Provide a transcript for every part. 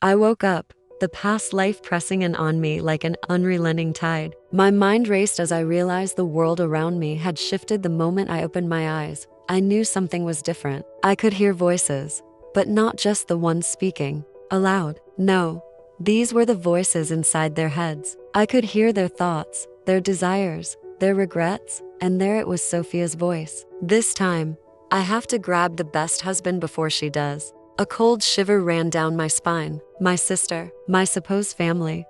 I woke up, the past life pressing in on me like an unrelenting tide. My mind raced as I realized the world around me had shifted the moment I opened my eyes. I knew something was different. I could hear voices, but not just the ones speaking aloud. No, these were the voices inside their heads. I could hear their thoughts, their desires, their regrets, and there it was Sophia's voice. This time, I have to grab the best husband before she does. A cold shiver ran down my spine. My sister, my supposed family.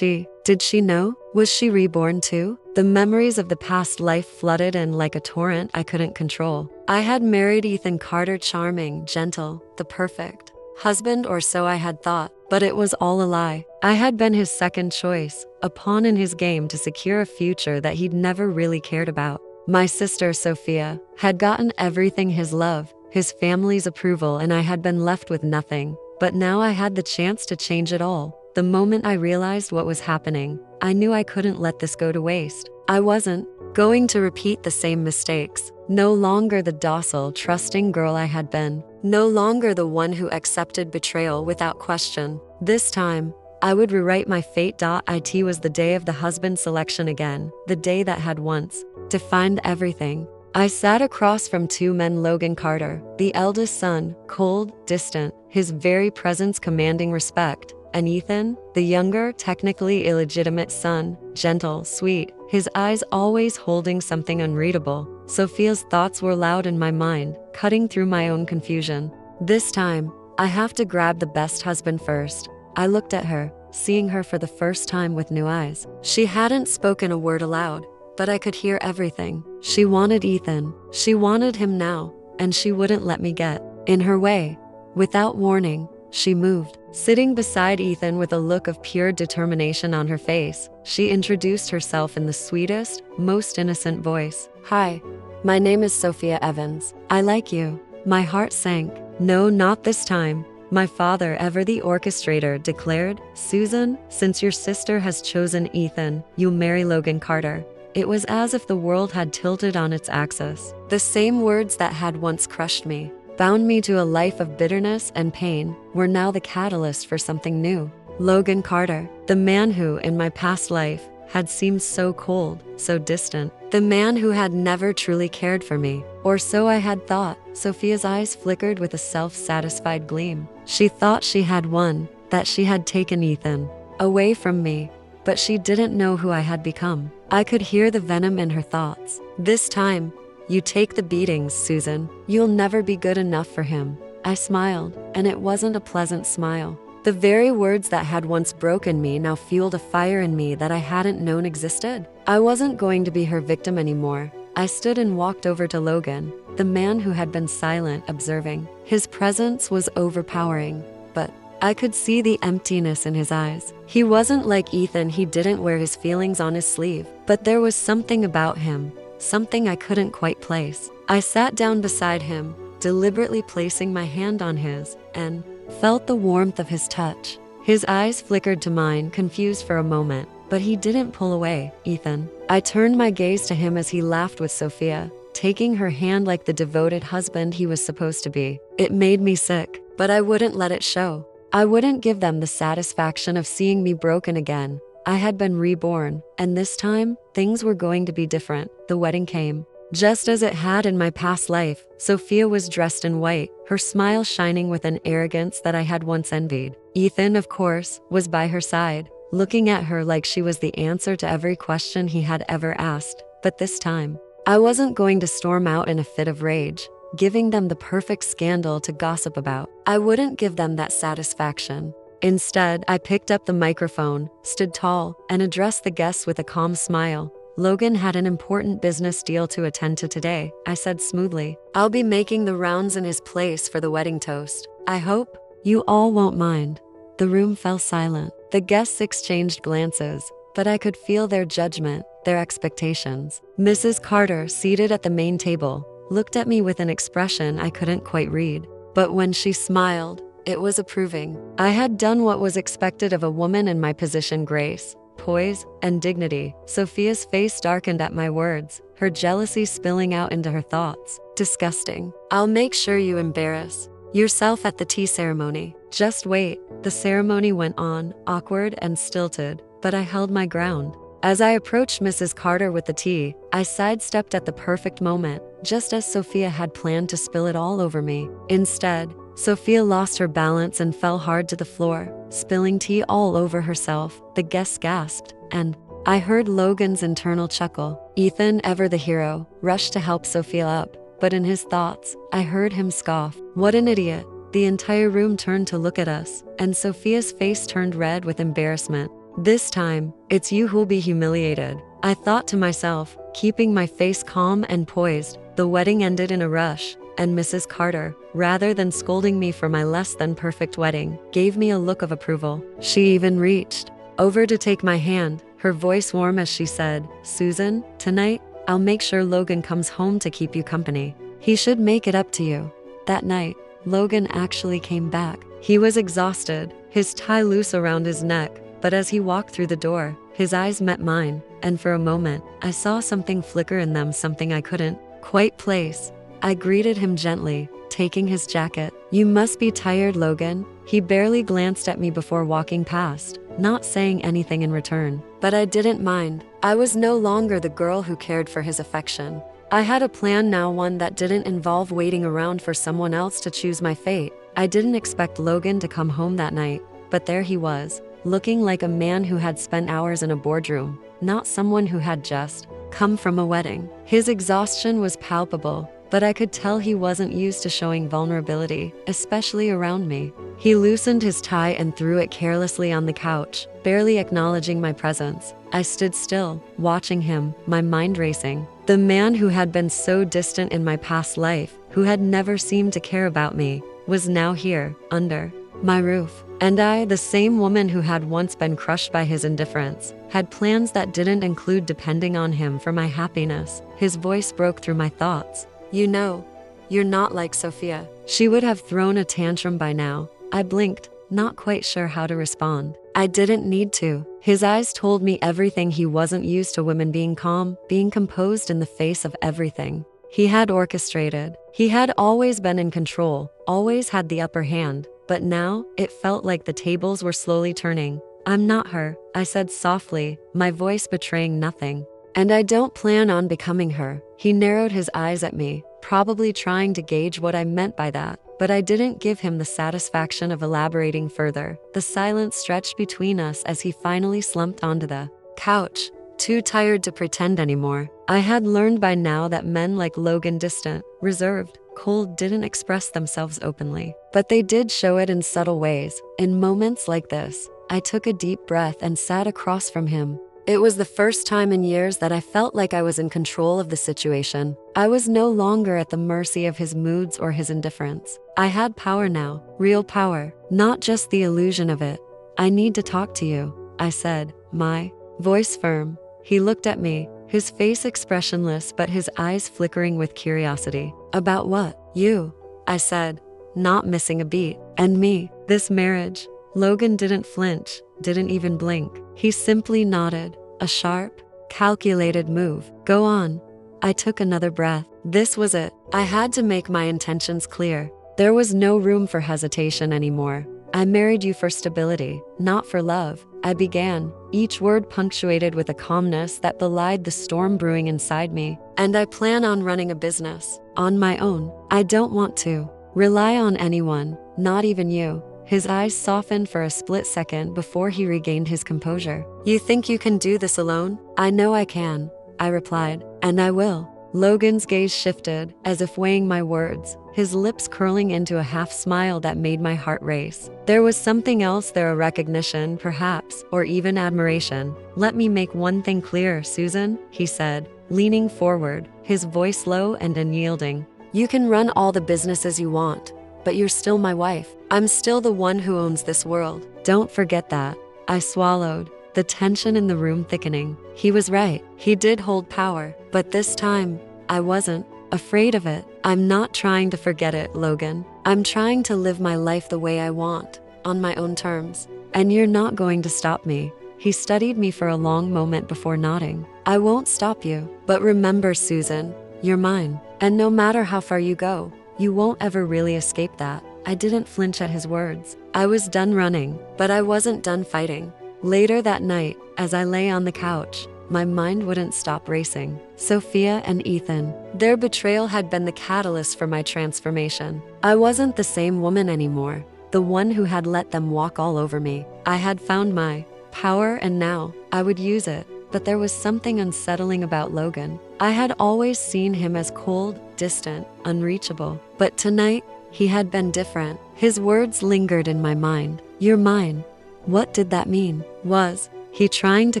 Did she know? Was she reborn too? The memories of the past life flooded in like a torrent I couldn't control. I had married Ethan Carter, charming, gentle, the perfect husband, or so I had thought, but it was all a lie. I had been his second choice, a pawn in his game to secure a future that he'd never really cared about. My sister, Sophia, had gotten everything: his love, his family's approval, and I had been left with nothing. But now I had the chance to change it all. The moment I realized what was happening, I knew I couldn't let this go to waste. I wasn't going to repeat the same mistakes. No longer the docile, trusting girl I had been. No longer the one who accepted betrayal without question. This time, I would rewrite my fate. It was the day of the husband selection again, the day that had once defined everything. I sat across from two men: Logan Carter, the eldest son, cold, distant, his very presence commanding respect, and Ethan, the younger, technically illegitimate son, gentle, sweet, his eyes always holding something unreadable. Sophia's thoughts were loud in my mind, cutting through my own confusion. This time, I have to grab the best husband first. I looked at her, seeing her for the first time with new eyes. She hadn't spoken a word aloud, but I could hear everything. She wanted Ethan. She wanted him now, and she wouldn't let me get in her way. Without warning, she moved. Sitting beside Ethan with a look of pure determination on her face, she introduced herself in the sweetest, most innocent voice. "Hi, my name is Sophia Evans. I like you." My heart sank. "No, not this time. My father, ever the orchestrator, declared, 'Susan, since your sister has chosen Ethan, you'll marry Logan Carter.'" It was as if the world had tilted on its axis. The same words that had once crushed me, bound me to a life of bitterness and pain, were now the catalyst for something new. Logan Carter, the man who, in my past life, had seemed so cold, so distant. The man who had never truly cared for me, or so I had thought. Sophia's eyes flickered with a self-satisfied gleam. She thought she had won, that she had taken Ethan away from me, but she didn't know who I had become. I could hear the venom in her thoughts. "This time, you take the beatings, Susan. You'll never be good enough for him." I smiled, and it wasn't a pleasant smile. The very words that had once broken me now fueled a fire in me that I hadn't known existed. I wasn't going to be her victim anymore. I stood and walked over to Logan, the man who had been silent, observing. His presence was overpowering, but I could see the emptiness in his eyes. He wasn't like Ethan. He didn't wear his feelings on his sleeve, but there was something about him, something I couldn't quite place. I sat down beside him, deliberately placing my hand on his, and felt the warmth of his touch. His eyes flickered to mine, confused for a moment, but he didn't pull away. "Ethan." I turned my gaze to him as he laughed with Sophia, taking her hand like the devoted husband he was supposed to be. It made me sick, but I wouldn't let it show. I wouldn't give them the satisfaction of seeing me broken again. I had been reborn, and this time, things were going to be different. The wedding came. Just as it had in my past life, Sophia was dressed in white, her smile shining with an arrogance that I had once envied. Ethan, of course, was by her side, looking at her like she was the answer to every question he had ever asked. But this time, I wasn't going to storm out in a fit of rage, giving them the perfect scandal to gossip about. I wouldn't give them that satisfaction. Instead, I picked up the microphone, stood tall, and addressed the guests with a calm smile. "Logan had an important business deal to attend to today," I said smoothly. "I'll be making the rounds in his place for the wedding toast. I hope you all won't mind." The room fell silent. The guests exchanged glances, but I could feel their judgment, their expectations. Mrs. Carter, seated at the main table, looked at me with an expression I couldn't quite read. But when she smiled, it was approving. I had done what was expected of a woman in my position: grace, poise, and dignity. Sophia's face darkened at my words, her jealousy spilling out into her thoughts. "Disgusting. I'll make sure you embarrass yourself at the tea ceremony. Just wait. The ceremony went on, awkward and stilted, but I held my ground. As I approached Mrs. Carter with the tea, I sidestepped at the perfect moment, just as Sophia had planned to spill it all over me. Instead, Sophia lost her balance and fell hard to the floor, spilling tea all over herself. The guests gasped, and I heard Logan's internal chuckle. Ethan, ever the hero, rushed to help Sophia up, but in his thoughts, I heard him scoff. What an idiot. The entire room turned to look at us, and Sophia's face turned red with embarrassment. This time, it's you who'll be humiliated, I thought to myself, keeping my face calm and poised. The wedding ended in a rush, and Mrs. Carter, rather than scolding me for my less than perfect wedding, gave me a look of approval. She even reached over to take my hand, her voice warm as she said, "Susan, tonight, I'll make sure Logan comes home to keep you company. He should make it up to you." That night, Logan actually came back. He was exhausted, his tie loose around his neck, but as he walked through the door, his eyes met mine, and for a moment, I saw something flicker in them, something I couldn't quite place. I greeted him gently, taking his jacket. "You must be tired, Logan." He barely glanced at me before walking past, not saying anything in return. But I didn't mind. I was no longer the girl who cared for his affection. I had a plan now, one that didn't involve waiting around for someone else to choose my fate. I didn't expect Logan to come home that night, but there he was, looking like a man who had spent hours in a boardroom, not someone who had just come from a wedding. His exhaustion was palpable, but I could tell he wasn't used to showing vulnerability, especially around me. He loosened his tie and threw it carelessly on the couch, barely acknowledging my presence. I stood still, watching him, my mind racing. The man who had been so distant in my past life, who had never seemed to care about me, was now here, under my roof. And I, the same woman who had once been crushed by his indifference, had plans that didn't include depending on him for my happiness. His voice broke through my thoughts. "You know, you're not like Sophia. She would have thrown a tantrum by now." I blinked, not quite sure how to respond. I didn't need to. His eyes told me everything. He wasn't used to women being calm, being composed in the face of everything. He had orchestrated. He had always been in control, always had the upper hand. But now, it felt like the tables were slowly turning. "I'm not her," I said softly, my voice betraying nothing. "And I don't plan on becoming her." He narrowed his eyes at me, probably trying to gauge what I meant by that. But I didn't give him the satisfaction of elaborating further. The silence stretched between us as he finally slumped onto the couch, too tired to pretend anymore. I had learned by now that men like Logan, distant, reserved, cold, didn't express themselves openly. But they did show it in subtle ways. In moments like this, I took a deep breath and sat across from him. It was the first time in years that I felt like I was in control of the situation. I was no longer at the mercy of his moods or his indifference. I had power now, real power, not just the illusion of it. "I need to talk to you," I said, my voice firm. He looked at me, his face expressionless but his eyes flickering with curiosity. "About what?" "You," I said, not missing a beat. "And me, this marriage." Logan didn't flinch, didn't even blink. He simply nodded, a sharp, calculated move. "Go on." I took another breath. This was it. I had to make my intentions clear. There was no room for hesitation anymore. "I married you for stability, not for love," I began, each word punctuated with a calmness that belied the storm brewing inside me. "And I plan on running a business, on my own. I don't want to rely on anyone, not even you." His eyes softened for a split second before he regained his composure. "You think you can do this alone?" "I know I can," I replied, "and I will." Logan's gaze shifted, as if weighing my words, his lips curling into a half smile that made my heart race. There was something else there, a recognition, perhaps, or even admiration. "Let me make one thing clear, Susan," he said, leaning forward, his voice low and unyielding. "You can run all the businesses you want, but you're still my wife. I'm still the one who owns this world. Don't forget that." I swallowed, the tension in the room thickening. He was right. He did hold power, but this time, I wasn't afraid of it. "I'm not trying to forget it, Logan. I'm trying to live my life the way I want, on my own terms. And you're not going to stop me." He studied me for a long moment before nodding. "I won't stop you. But remember, Susan, you're mine. And no matter how far you go, you won't ever really escape that." I didn't flinch at his words. I was done running, but I wasn't done fighting. Later that night, as I lay on the couch, my mind wouldn't stop racing. Sophia and Ethan. Their betrayal had been the catalyst for my transformation. I wasn't the same woman anymore, the one who had let them walk all over me. I had found my power and now I would use it. But there was something unsettling about Logan. I had always seen him as cold, distant, unreachable. But tonight, he had been different. His words lingered in my mind. "You're mine." What did that mean? Was he trying to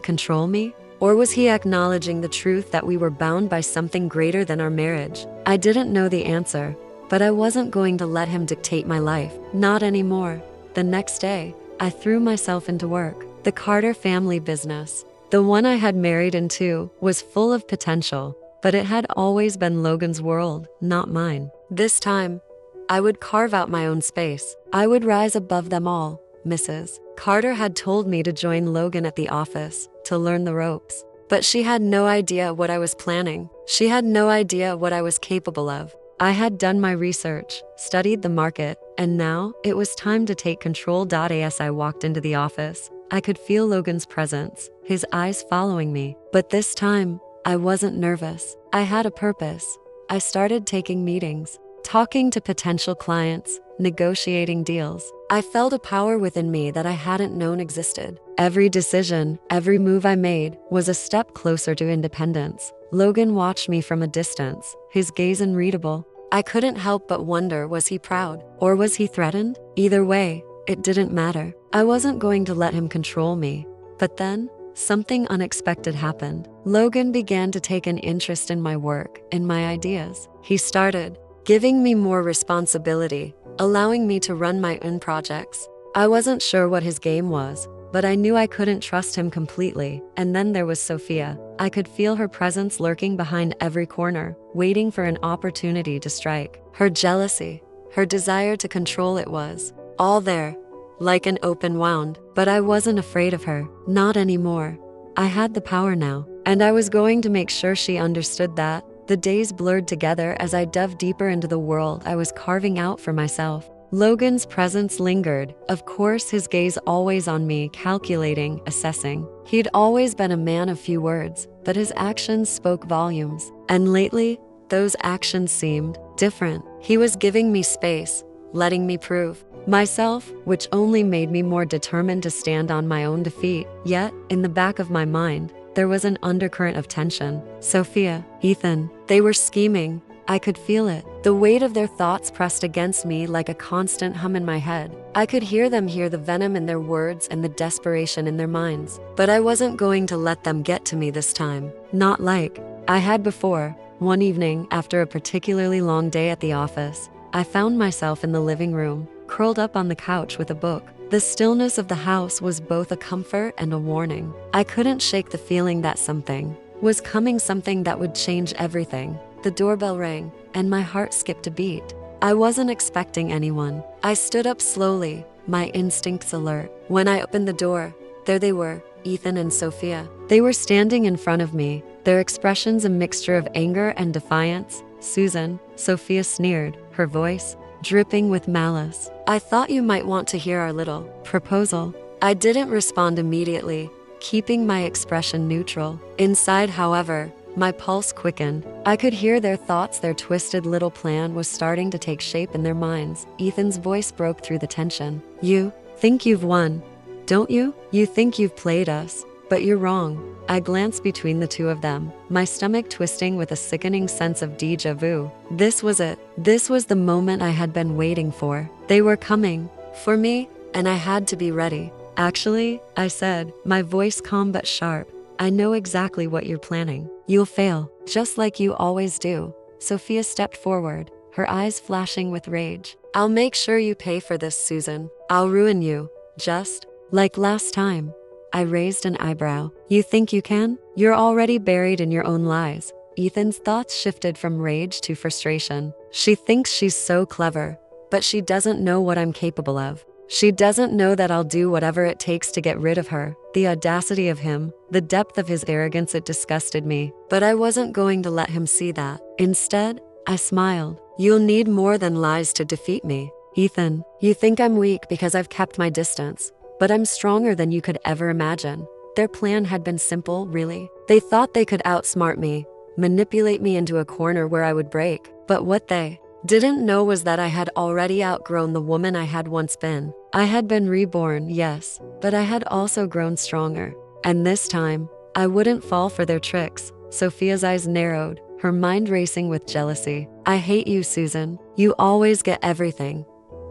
control me? Or was he acknowledging the truth that we were bound by something greater than our marriage? I didn't know the answer, but I wasn't going to let him dictate my life. Not anymore. The next day, I threw myself into work. The Carter family business, the one I had married into, was full of potential, but it had always been Logan's world, not mine. This time, I would carve out my own space. I would rise above them all. Mrs. Carter had told me to join Logan at the office, to learn the ropes. But she had no idea what I was planning. She had no idea what I was capable of. I had done my research, studied the market, and now it was time to take control. As I walked into the office, I could feel Logan's presence, his eyes following me. But this time, I wasn't nervous. I had a purpose. I started taking meetings, talking to potential clients, negotiating deals. I felt a power within me that I hadn't known existed. Every decision, every move I made was a step closer to independence. Logan watched me from a distance, his gaze unreadable. I couldn't help but wonder, was he proud? Or was he threatened? Either way, it didn't matter. I wasn't going to let him control me. But then, something unexpected happened. Logan began to take an interest in my work, in my ideas. He started giving me more responsibility, allowing me to run my own projects. I wasn't sure what his game was, but I knew I couldn't trust him completely. And then there was Sophia. I could feel her presence lurking behind every corner, waiting for an opportunity to strike. Her jealousy, her desire to control, it was all there, like an open wound. But I wasn't afraid of her, not anymore. I had the power now, and I was going to make sure she understood that. The days blurred together as I dove deeper into the world I was carving out for myself. Logan's presence lingered, of course, his gaze always on me, calculating, assessing. He'd always been a man of few words, but his actions spoke volumes. And lately, those actions seemed different. He was giving me space, letting me prove myself, which only made me more determined to stand on my own defeat. Yet, in the back of my mind, there was an undercurrent of tension. Sophia, Ethan, they were scheming. I could feel it. The weight of their thoughts pressed against me like a constant hum in my head. I could hear them, hear the venom in their words and the desperation in their minds. But I wasn't going to let them get to me this time. Not like I had before. One evening, after a particularly long day at the office, I found myself in the living room, curled up on the couch with a book. The stillness of the house was both a comfort and a warning. I couldn't shake the feeling that something was coming, something that would change everything. The doorbell rang, and my heart skipped a beat. I wasn't expecting anyone. I stood up slowly, my instincts alert. When I opened the door, there they were, Ethan and Sophia. They were standing in front of me, their expressions a mixture of anger and defiance. "Susan," Sophia sneered, her voice dripping with malice. "I thought you might want to hear our little proposal." I didn't respond immediately, keeping my expression neutral. Inside, however, my pulse quickened. I could hear their thoughts. Their twisted little plan was starting to take shape in their minds. Ethan's voice broke through the tension. "You think you've won, don't you? You think you've played us, but you're wrong." I glanced between the two of them, my stomach twisting with a sickening sense of déjà vu. This was it. This was the moment I had been waiting for. They were coming for me, and I had to be ready. "Actually," I said, my voice calm but sharp, "I know exactly what you're planning. You'll fail, just like you always do." Sophia stepped forward, her eyes flashing with rage. "I'll make sure you pay for this, Susan. I'll ruin you, just like last time." I raised an eyebrow. "You think you can? You're already buried in your own lies." Ethan's thoughts shifted from rage to frustration. "She thinks she's so clever, but she doesn't know what I'm capable of. She doesn't know that I'll do whatever it takes to get rid of her." The audacity of him, the depth of his arrogance, it disgusted me. But I wasn't going to let him see that. Instead, I smiled. "You'll need more than lies to defeat me." Ethan, you think I'm weak because I've kept my distance, but I'm stronger than you could ever imagine. Their plan had been simple, really. They thought they could outsmart me, manipulate me into a corner where I would break. But what they didn't know was that I had already outgrown the woman I had once been. I had been reborn, yes, but I had also grown stronger. And this time, I wouldn't fall for their tricks. Sophia's eyes narrowed, her mind racing with jealousy. I hate you, Susan. You always get everything.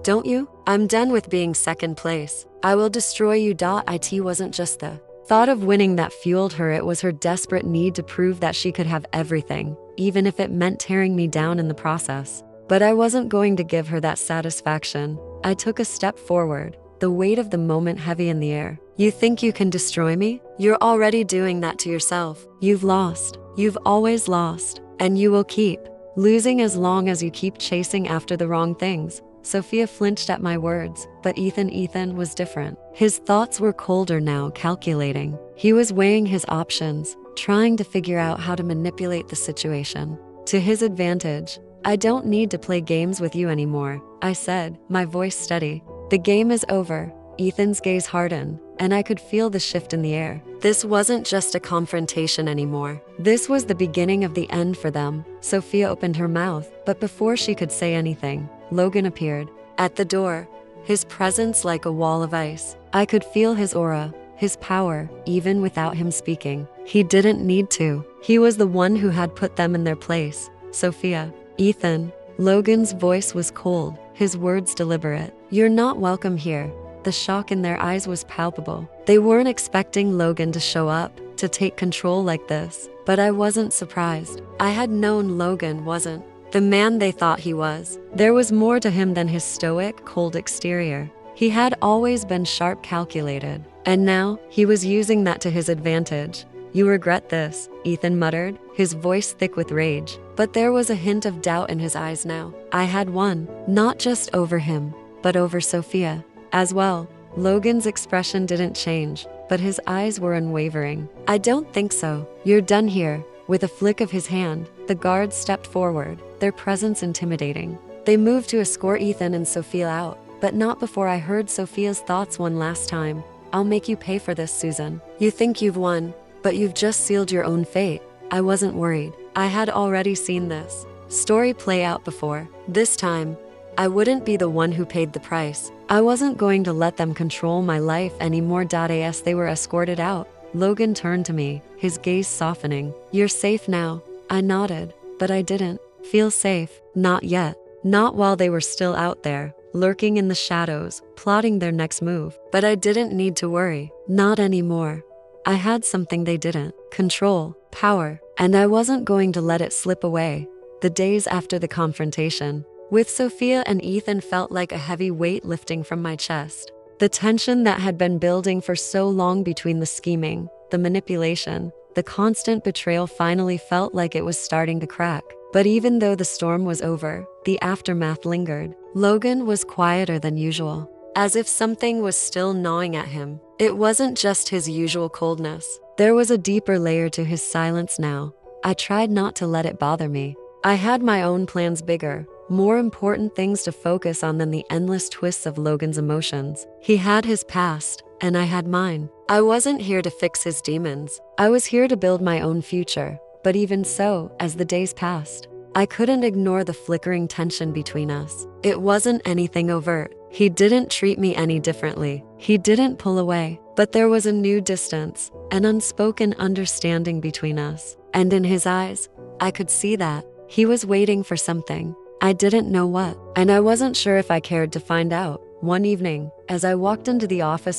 Don't you? I'm done with being second place. I will destroy you. It wasn't just the thought of winning that fueled her, it was her desperate need to prove that she could have everything, even if it meant tearing me down in the process. But I wasn't going to give her that satisfaction. I took a step forward, the weight of the moment heavy in the air. You think you can destroy me? You're already doing that to yourself. You've lost. You've always lost. And you will keep losing as long as you keep chasing after the wrong things. Sophia flinched at my words, but Ethan was different. His thoughts were colder now, calculating. He was weighing his options, trying to figure out how to manipulate the situation to his advantage. I don't need to play games with you anymore, I said, my voice steady. The game is over. Ethan's gaze hardened, and I could feel the shift in the air. This wasn't just a confrontation anymore. This was the beginning of the end for them. Sophia opened her mouth, but before she could say anything, Logan appeared at the door, his presence like a wall of ice. I could feel his aura, his power, even without him speaking. He didn't need to. He was the one who had put them in their place. Sophia, Ethan. Logan's voice was cold, his words deliberate. You're not welcome here. The shock in their eyes was palpable. They weren't expecting Logan to show up, to take control like this. But I wasn't surprised. I had known Logan wasn't the man they thought he was. There was more to him than his stoic, cold exterior. He had always been sharp, calculated. And now, he was using that to his advantage. You regret this, Ethan muttered, his voice thick with rage. But there was a hint of doubt in his eyes now. I had won, not just over him, but over Sophia as well. Logan's expression didn't change, but his eyes were unwavering. I don't think so. You're done here. With a flick of his hand, the guards stepped forward, their presence intimidating. They moved to escort Ethan and Sophia out, but not before I heard Sophia's thoughts one last time. I'll make you pay for this, Susan. You think you've won, but you've just sealed your own fate. I wasn't worried. I had already seen this story play out before. This time, I wouldn't be the one who paid the price. I wasn't going to let them control my life anymore. As they were escorted out, Logan turned to me, his gaze softening. You're safe now. I nodded, but I didn't feel safe. Not yet. Not while they were still out there, lurking in the shadows, plotting their next move. But I didn't need to worry. Not anymore. I had something they didn't. Control, power, and I wasn't going to let it slip away. The days after the confrontation with Sophia and Ethan felt like a heavy weight lifting from my chest. The tension that had been building for so long between the scheming, the manipulation, the constant betrayal finally felt like it was starting to crack. But even though the storm was over, the aftermath lingered. Logan was quieter than usual, as if something was still gnawing at him. It wasn't just his usual coldness. There was a deeper layer to his silence now. I tried not to let it bother me. I had my own plans, bigger, more important things to focus on than the endless twists of Logan's emotions. He had his past, and I had mine. I wasn't here to fix his demons. I was here to build my own future. But even so, as the days passed, I couldn't ignore the flickering tension between us. It wasn't anything overt. He didn't treat me any differently. He didn't pull away. But there was a new distance, an unspoken understanding between us. And in his eyes, I could see that he was waiting for something. I didn't know what, and I wasn't sure if I cared to find out. One evening, as I walked into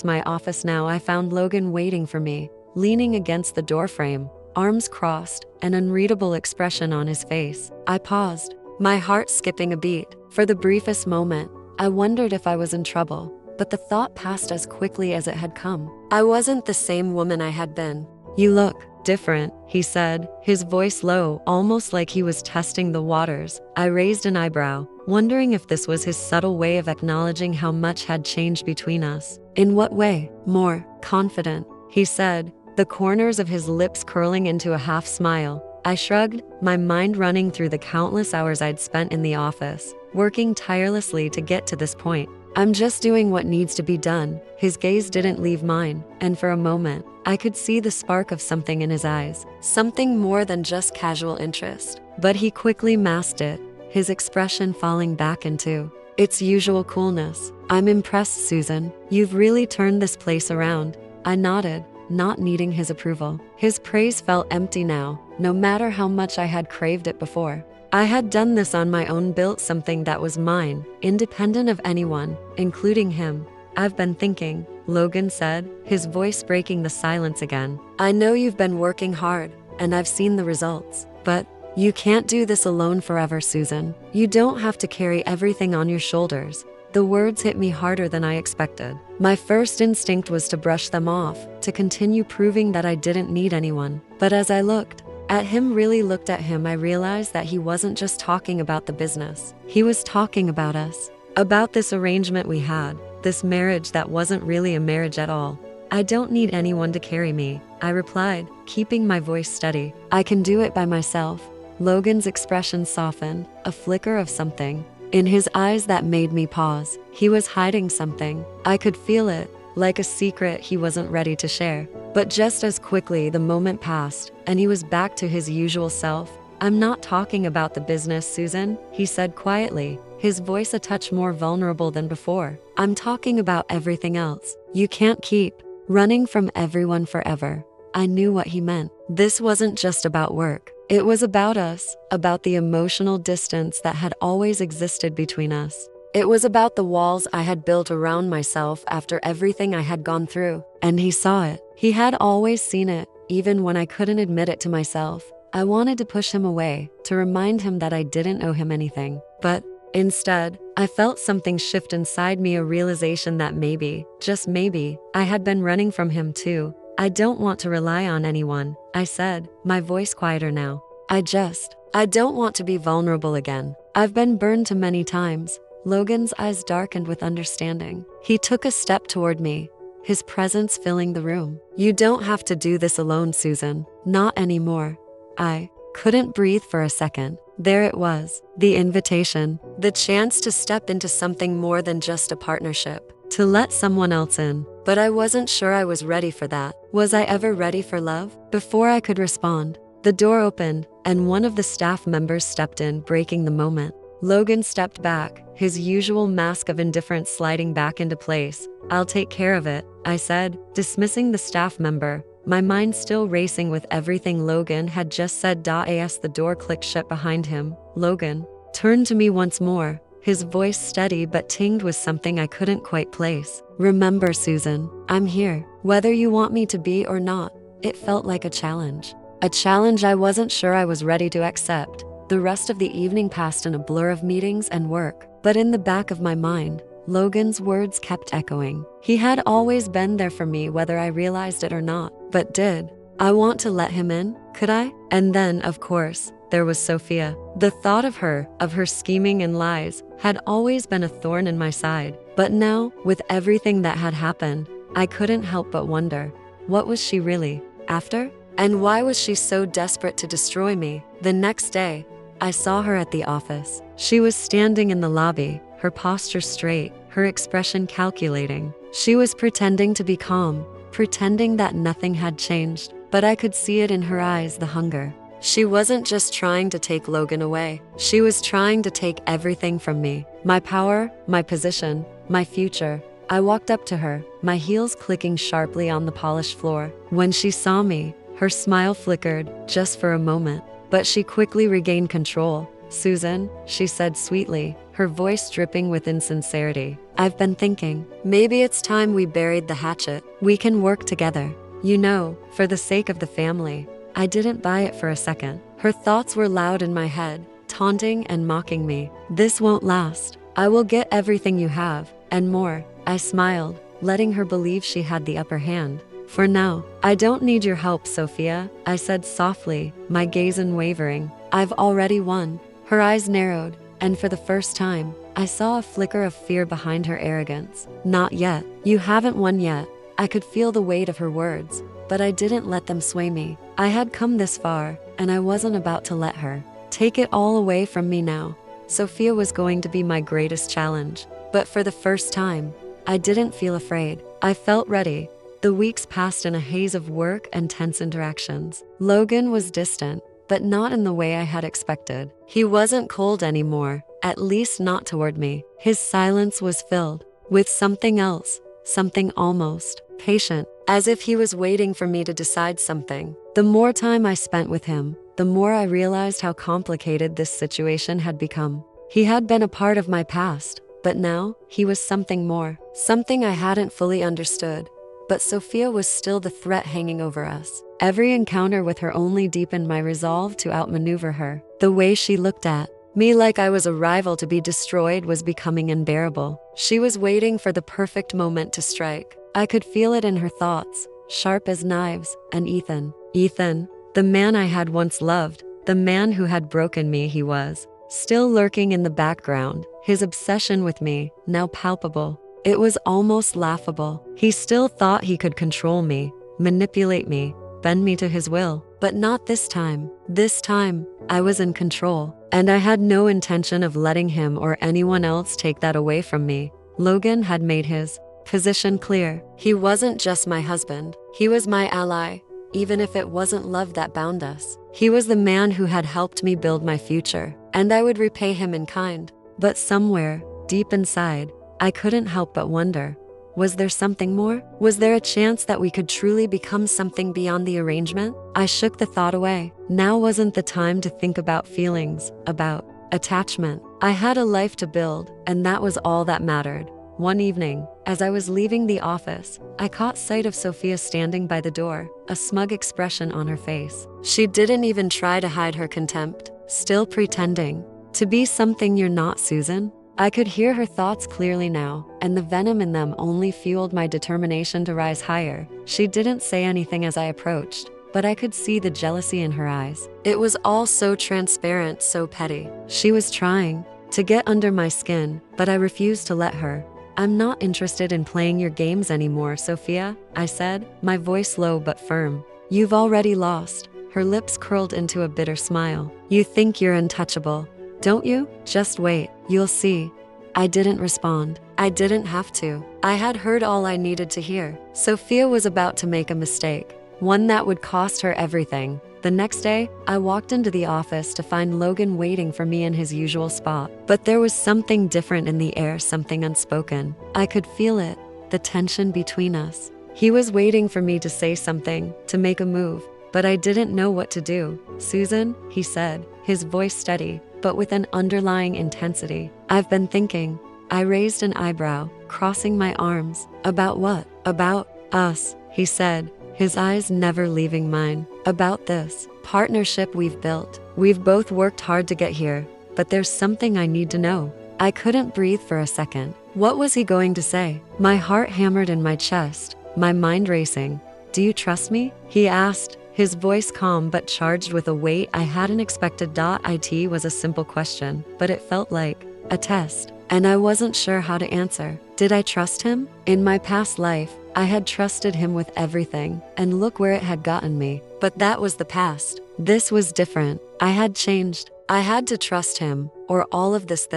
my office now, I found Logan waiting for me, leaning against the doorframe, arms crossed, an unreadable expression on his face. I paused, my heart skipping a beat. For the briefest moment, I wondered if I was in trouble, but the thought passed as quickly as it had come. I wasn't the same woman I had been. You look different, he said, his voice low, almost like he was testing the waters. I raised an eyebrow, wondering if this was his subtle way of acknowledging how much had changed between us. In what way? More confident, he said, the corners of his lips curling into a half smile. I shrugged, my mind running through the countless hours I'd spent in the office, working tirelessly to get to this point. I'm just doing what needs to be done. His gaze didn't leave mine, and for a moment, I could see the spark of something in his eyes. Something more than just casual interest. But he quickly masked it, his expression falling back into its usual coolness. I'm impressed, Susan. You've really turned this place around. I nodded, not needing his approval. His praise felt empty now, no matter how much I had craved it before. I had done this on my own, built something that was mine, independent of anyone, including him. I've been thinking, Logan said, his voice breaking the silence again. I know you've been working hard, and I've seen the results. But you can't do this alone forever, Susan. You don't have to carry everything on your shoulders. The words hit me harder than I expected. My first instinct was to brush them off, to continue proving that I didn't need anyone. But as I looked at him, I realized that he wasn't just talking about the business. He was talking about us, about this arrangement we had, this marriage that wasn't really a marriage at all. I don't need anyone to carry me, I replied, keeping my voice steady. I can do it by myself. Logan's expression softened, a flicker of something in his eyes that made me pause. He was hiding something. I could feel it, like a secret he wasn't ready to share. But just as quickly, the moment passed, and he was back to his usual self. I'm not talking about the business, Susan, he said quietly, his voice a touch more vulnerable than before. I'm talking about everything else. You can't keep running from everyone forever. I knew what he meant. This wasn't just about work. It was about us, about the emotional distance that had always existed between us. It was about the walls I had built around myself after everything I had gone through. And he saw it. He had always seen it, even when I couldn't admit it to myself. I wanted to push him away, to remind him that I didn't owe him anything. But instead, I felt something shift inside me, a realization that maybe, just maybe, I had been running from him too. I don't want to rely on anyone, I said, my voice quieter now. I don't want to be vulnerable again. I've been burned too many times. Logan's eyes darkened with understanding. He took a step toward me, his presence filling the room. You don't have to do this alone, Susan. Not anymore. I couldn't breathe for a second. There it was, the invitation, the chance to step into something more than just a partnership, to let someone else in. But I wasn't sure I was ready for that. Was I ever ready for love? Before I could respond, the door opened, and one of the staff members stepped in, breaking the moment. Logan stepped back, his usual mask of indifference sliding back into place. I'll take care of it, I said, dismissing the staff member, my mind still racing with everything Logan had just said. As the door clicked shut behind him, Logan turned to me once more, his voice steady but tinged with something I couldn't quite place. Remember, Susan, I'm here, whether you want me to be or not. It felt like a challenge I wasn't sure I was ready to accept. The rest of the evening passed in a blur of meetings and work, but in the back of my mind, Logan's words kept echoing. He had always been there for me, whether I realized it or not. But did I want to let him in? Could I? And then, of course, there was Sophia. The thought of her scheming and lies, had always been a thorn in my side. But now, with everything that had happened, I couldn't help but wonder, what was she really after? And why was she so desperate to destroy me? The next day, I saw her at the office. She was standing in the lobby, her posture straight, her expression calculating. She was pretending to be calm, pretending that nothing had changed, but I could see it in her eyes, the hunger. She wasn't just trying to take Logan away. She was trying to take everything from me. My power, my position, my future. I walked up to her, my heels clicking sharply on the polished floor. When she saw me, her smile flickered, just for a moment, but she quickly regained control. Susan, she said sweetly, her voice dripping with insincerity. I've been thinking, maybe it's time we buried the hatchet. We can work together. You know, for the sake of the family. I didn't buy it for a second. Her thoughts were loud in my head, taunting and mocking me. This won't last. I will get everything you have, and more. I smiled, letting her believe she had the upper hand. For now, I don't need your help, Sophia, I said softly, my gaze unwavering. I've already won. Her eyes narrowed, and for the first time, I saw a flicker of fear behind her arrogance. Not yet. You haven't won yet. I could feel the weight of her words, but I didn't let them sway me. I had come this far, and I wasn't about to let her take it all away from me now. Sophia was going to be my greatest challenge. But for the first time, I didn't feel afraid. I felt ready. The weeks passed in a haze of work and tense interactions. Logan was distant, but not in the way I had expected. He wasn't cold anymore, at least not toward me. His silence was filled with something else, something almost patient, as if he was waiting for me to decide something. The more time I spent with him, the more I realized how complicated this situation had become. He had been a part of my past, but now he was something more, something I hadn't fully understood. But Sophia was still the threat hanging over us. Every encounter with her only deepened my resolve to outmaneuver her. The way she looked at me like I was a rival to be destroyed was becoming unbearable. She was waiting for the perfect moment to strike. I could feel it in her thoughts, sharp as knives. And Ethan, the man I had once loved, the man who had broken me, he was still lurking in the background, his obsession with me, now palpable. It was almost laughable. He still thought he could control me, manipulate me, bend me to his will. But not this time. This time, I was in control, and I had no intention of letting him or anyone else take that away from me. Logan had made his position clear. He wasn't just my husband. He was my ally, even if it wasn't love that bound us. He was the man who had helped me build my future, and I would repay him in kind. But somewhere, deep inside, I couldn't help but wonder, was there something more? Was there a chance that we could truly become something beyond the arrangement? I shook the thought away. Now wasn't the time to think about feelings, about attachment. I had a life to build, and that was all that mattered. One evening, as I was leaving the office, I caught sight of Sophia standing by the door, a smug expression on her face. She didn't even try to hide her contempt, still pretending to be something you're not, Susan. I could hear her thoughts clearly now, and the venom in them only fueled my determination to rise higher. She didn't say anything as I approached, but I could see the jealousy in her eyes. It was all so transparent, so petty. She was trying to get under my skin, but I refused to let her. I'm not interested in playing your games anymore, Sophia, I said, my voice low but firm. You've already lost. Her lips curled into a bitter smile. You think you're untouchable, don't you? Just wait, you'll see. I didn't respond. I didn't have to. I had heard all I needed to hear. Sophia was about to make a mistake, one that would cost her everything. The next day, I walked into the office to find Logan waiting for me in his usual spot. But there was something different in the air, something unspoken. I could feel it, the tension between us. He was waiting for me to say something, to make a move, but I didn't know what to do. Susan, he said, his voice steady, but with an underlying intensity. I've been thinking. I raised an eyebrow, crossing my arms. About what? About us, he said, his eyes never leaving mine. About this partnership we've built. We've both worked hard to get here, but there's something I need to know. I couldn't breathe for a second. What was he going to say? My heart hammered in my chest, my mind racing. Do you trust me? He asked, his voice calm but charged with a weight I hadn't expected. It was a simple question, but it felt like a test, and I wasn't sure how to answer. Did I trust him? In my past life, I had trusted him with everything, and look where it had gotten me. But that was the past. This was different. I had changed. I had to trust him, or all of this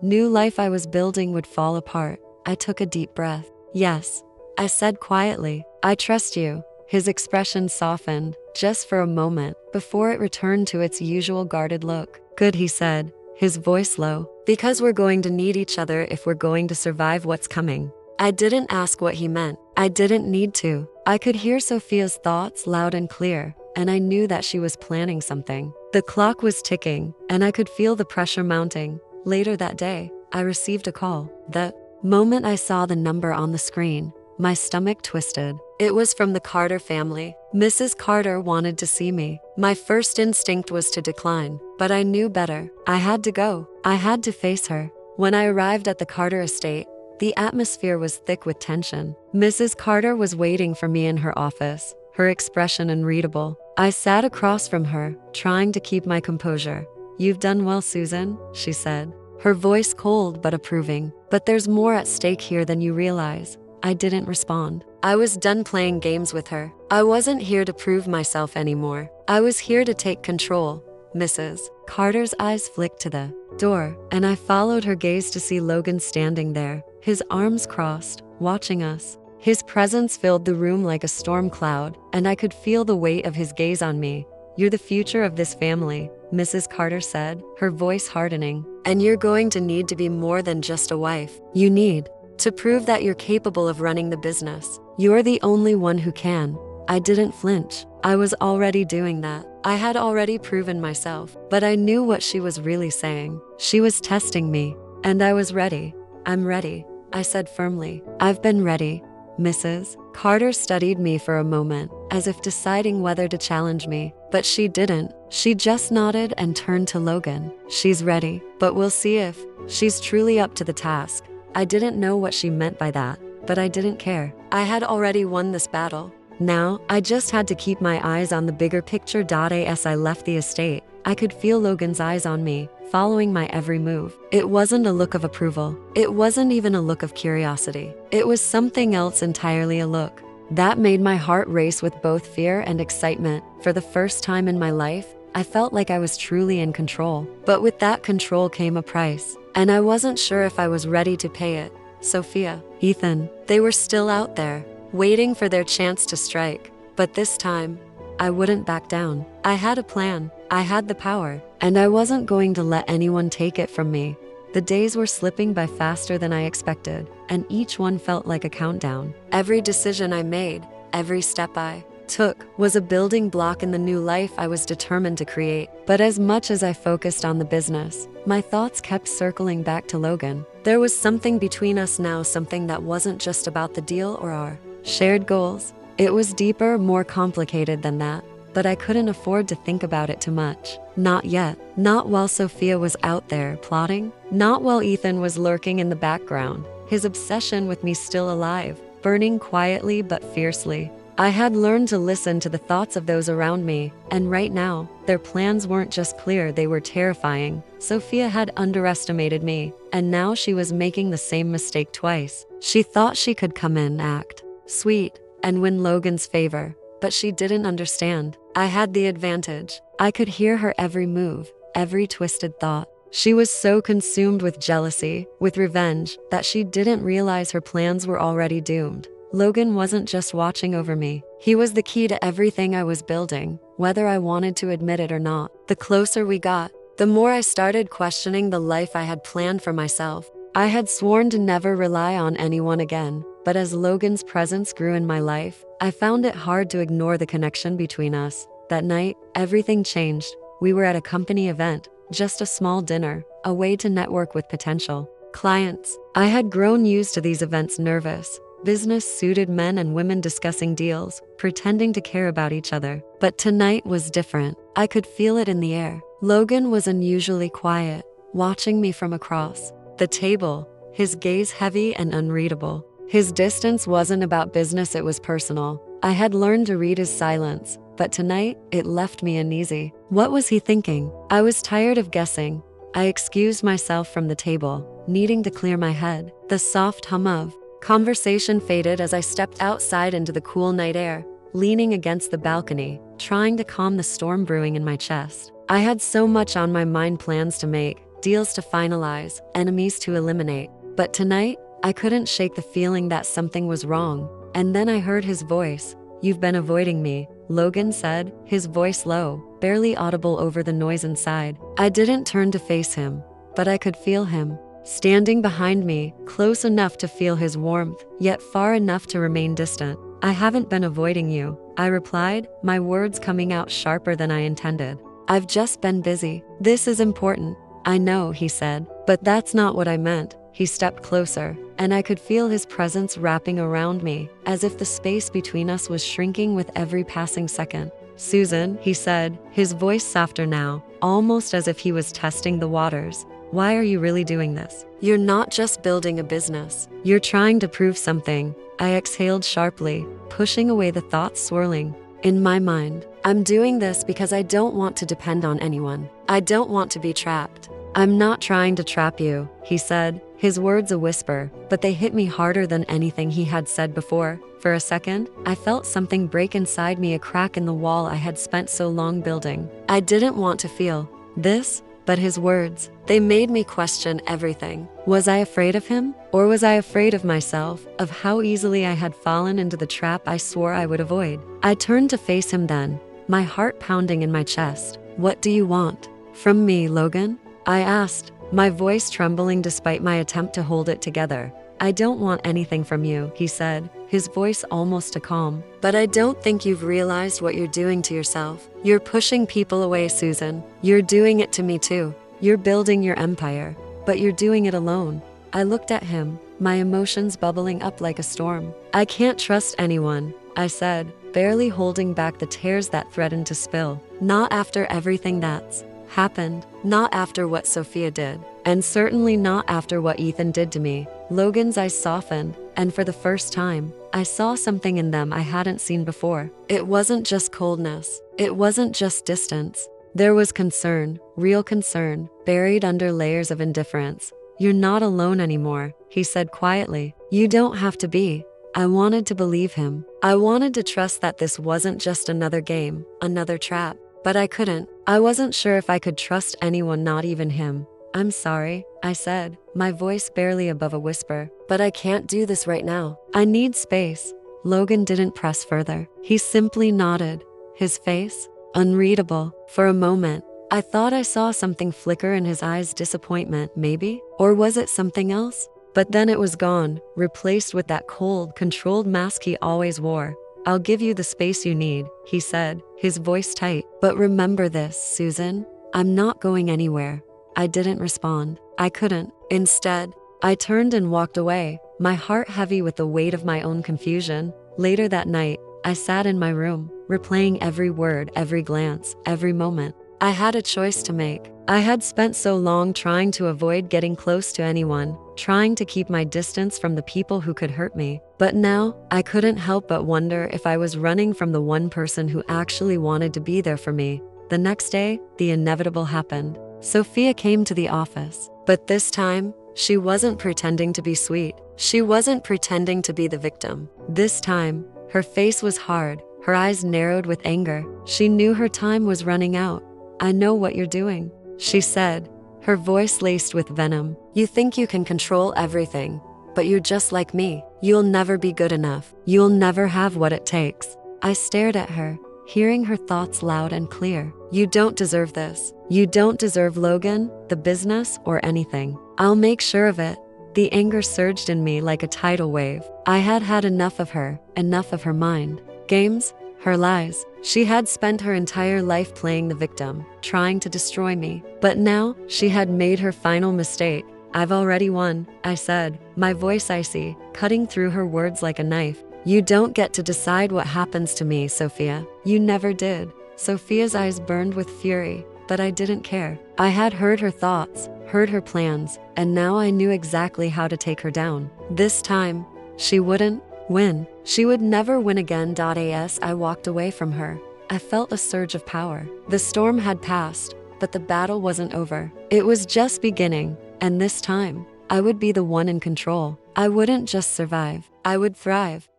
new life I was building would fall apart. I took a deep breath. Yes, I said quietly, I trust you. His expression softened, just for a moment, before it returned to its usual guarded look. Good, he said, his voice low. Because we're going to need each other if we're going to survive what's coming. I didn't ask what he meant. I didn't need to. I could hear Sophia's thoughts loud and clear, and I knew that she was planning something. The clock was ticking, and I could feel the pressure mounting. Later that day, I received a call. The moment I saw the number on the screen, my stomach twisted. It was from the Carter family. Mrs. Carter wanted to see me. My first instinct was to decline, but I knew better. I had to go. I had to face her. When I arrived at the Carter estate, the atmosphere was thick with tension. Mrs. Carter was waiting for me in her office, her expression unreadable. I sat across from her, trying to keep my composure. You've done well, Susan, she said, her voice cold but approving. But there's more at stake here than you realize. I didn't respond. I was done playing games with her. I wasn't here to prove myself anymore. I was here to take control, Mrs. Carter's eyes flicked to the door, and I followed her gaze to see Logan standing there, his arms crossed, watching us. His presence filled the room like a storm cloud, and I could feel the weight of his gaze on me. "You're the future of this family," Mrs. Carter said, her voice hardening. "And you're going to need to be more than just a wife. You need to prove that you're capable of running the business. You're the only one who can." I didn't flinch. I was already doing that. I had already proven myself, but I knew what she was really saying. She was testing me, and I was ready. "I'm ready," I said firmly. "I've been ready." Mrs. Carter studied me for a moment, as if deciding whether to challenge me, but she didn't. She just nodded and turned to Logan. "She's ready, but we'll see if she's truly up to the task." I didn't know what she meant by that, but I didn't care. I had already won this battle. Now, I just had to keep my eyes on the bigger picture. As I left the estate, I could feel Logan's eyes on me, following my every move. It wasn't a look of approval. It wasn't even a look of curiosity. It was something else entirely, a look that made my heart race with both fear and excitement. For the first time in my life, I felt like I was truly in control. But with that control came a price, and I wasn't sure if I was ready to pay it. Sophia, Ethan, they were still out there, waiting for their chance to strike. But this time, I wouldn't back down. I had a plan. I had the power, and I wasn't going to let anyone take it from me. The days were slipping by faster than I expected, and each one felt like a countdown. Every decision I made, every step I took, was a building block in the new life I was determined to create. But as much as I focused on the business, my thoughts kept circling back to Logan. There was something between us now, something that wasn't just about the deal or our shared goals. It was deeper, more complicated than that. But I couldn't afford to think about it too much. Not yet. Not while Sophia was out there plotting. Not while Ethan was lurking in the background, his obsession with me still alive, burning quietly but fiercely. I had learned to listen to the thoughts of those around me, and right now, their plans weren't just clear, they were terrifying. Sophia had underestimated me, and now she was making the same mistake twice. She thought she could come in, act sweet, and win Logan's favor. But she didn't understand. I had the advantage. I could hear her every move, every twisted thought. She was so consumed with jealousy, with revenge, that she didn't realize her plans were already doomed. Logan wasn't just watching over me. He was the key to everything I was building, whether I wanted to admit it or not. The closer we got, the more I started questioning the life I had planned for myself. I had sworn to never rely on anyone again. But as Logan's presence grew in my life, I found it hard to ignore the connection between us. That night, everything changed. We were at a company event, just a small dinner, a way to network with potential clients. I had grown used to these events, nervous, business-suited men and women discussing deals, pretending to care about each other. But tonight was different. I could feel it in the air. Logan was unusually quiet, watching me from across the table, his gaze heavy and unreadable. His distance wasn't about business, it was personal. I had learned to read his silence, but tonight, it left me uneasy. What was he thinking? I was tired of guessing. I excused myself from the table, needing to clear my head. The soft hum of conversation faded as I stepped outside into the cool night air, leaning against the balcony, trying to calm the storm brewing in my chest. I had so much on my mind, plans to make, deals to finalize, enemies to eliminate. But tonight, I couldn't shake the feeling that something was wrong. And then I heard his voice. "You've been avoiding me," Logan said, his voice low, barely audible over the noise inside. I didn't turn to face him, but I could feel him, standing behind me, close enough to feel his warmth, yet far enough to remain distant. "I haven't been avoiding you," I replied, my words coming out sharper than I intended. "I've just been busy." "This is important." "I know," he said, "but that's not what I meant." He stepped closer, and I could feel his presence wrapping around me, as if the space between us was shrinking with every passing second. "Susan," he said, his voice softer now, almost as if he was testing the waters. "Why are you really doing this? You're not just building a business. You're trying to prove something." I exhaled sharply, pushing away the thoughts swirling in my mind. "I'm doing this because I don't want to depend on anyone. I don't want to be trapped." "I'm not trying to trap you," he said, his words a whisper, but they hit me harder than anything he had said before. For a second, I felt something break inside me, a crack in the wall I had spent so long building. I didn't want to feel this, but his words, they made me question everything. Was I afraid of him? Or was I afraid of myself, of how easily I had fallen into the trap I swore I would avoid? I turned to face him then, my heart pounding in my chest. What do you want from me, Logan? I asked, my voice trembling despite my attempt to hold it together. I don't want anything from you, he said, his voice almost a calm. But I don't think you've realized what you're doing to yourself. You're pushing people away, Susan. You're doing it to me too. You're building your empire, but you're doing it alone. I looked at him, my emotions bubbling up like a storm. I can't trust anyone, I said, barely holding back the tears that threatened to spill. Not after everything that's happened, not after what Sophia did, and certainly not after what Ethan did to me. Logan's eyes softened, and for the first time, I saw something in them I hadn't seen before. It wasn't just coldness. It wasn't just distance. There was concern, real concern, buried under layers of indifference. You're not alone anymore, he said quietly. You don't have to be. I wanted to believe him. I wanted to trust that this wasn't just another game, another trap. But I couldn't. I wasn't sure if I could trust anyone, not even him. I'm sorry, I said, my voice barely above a whisper, but I can't do this right now. I need space. Logan didn't press further. He simply nodded, his face unreadable. For a moment, I thought I saw something flicker in his eyes, disappointment, maybe? Or was it something else? But then it was gone, replaced with that cold, controlled mask he always wore. I'll give you the space you need, he said, his voice tight. But remember this, Susan, I'm not going anywhere. I didn't respond. I couldn't. Instead, I turned and walked away, my heart heavy with the weight of my own confusion. Later that night, I sat in my room, replaying every word, every glance, every moment. I had a choice to make. I had spent so long trying to avoid getting close to anyone, trying to keep my distance from the people who could hurt me. But now, I couldn't help but wonder if I was running from the one person who actually wanted to be there for me. The next day, the inevitable happened. Sophia came to the office, but this time, she wasn't pretending to be sweet. She wasn't pretending to be the victim. This time, her face was hard, her eyes narrowed with anger. She knew her time was running out. I know what you're doing, she said, her voice laced with venom. You think you can control everything, but you're just like me. You'll never be good enough. You'll never have what it takes. I stared at her, hearing her thoughts loud and clear. You don't deserve this. You don't deserve Logan, the business, or anything. I'll make sure of it. The anger surged in me like a tidal wave. I had had enough of her, enough of her mind games, her lies. She had spent her entire life playing the victim, trying to destroy me. But now, she had made her final mistake. I've already won, I said, my voice icy, cutting through her words like a knife. You don't get to decide what happens to me, Sophia. You never did. Sophia's eyes burned with fury, but I didn't care. I had heard her thoughts, heard her plans, and now I knew exactly how to take her down. This time, she wouldn't win. She would never win again. As I walked away from her, I felt a surge of power. The storm had passed, but the battle wasn't over. It was just beginning, and this time, I would be the one in control. I wouldn't just survive. I would thrive.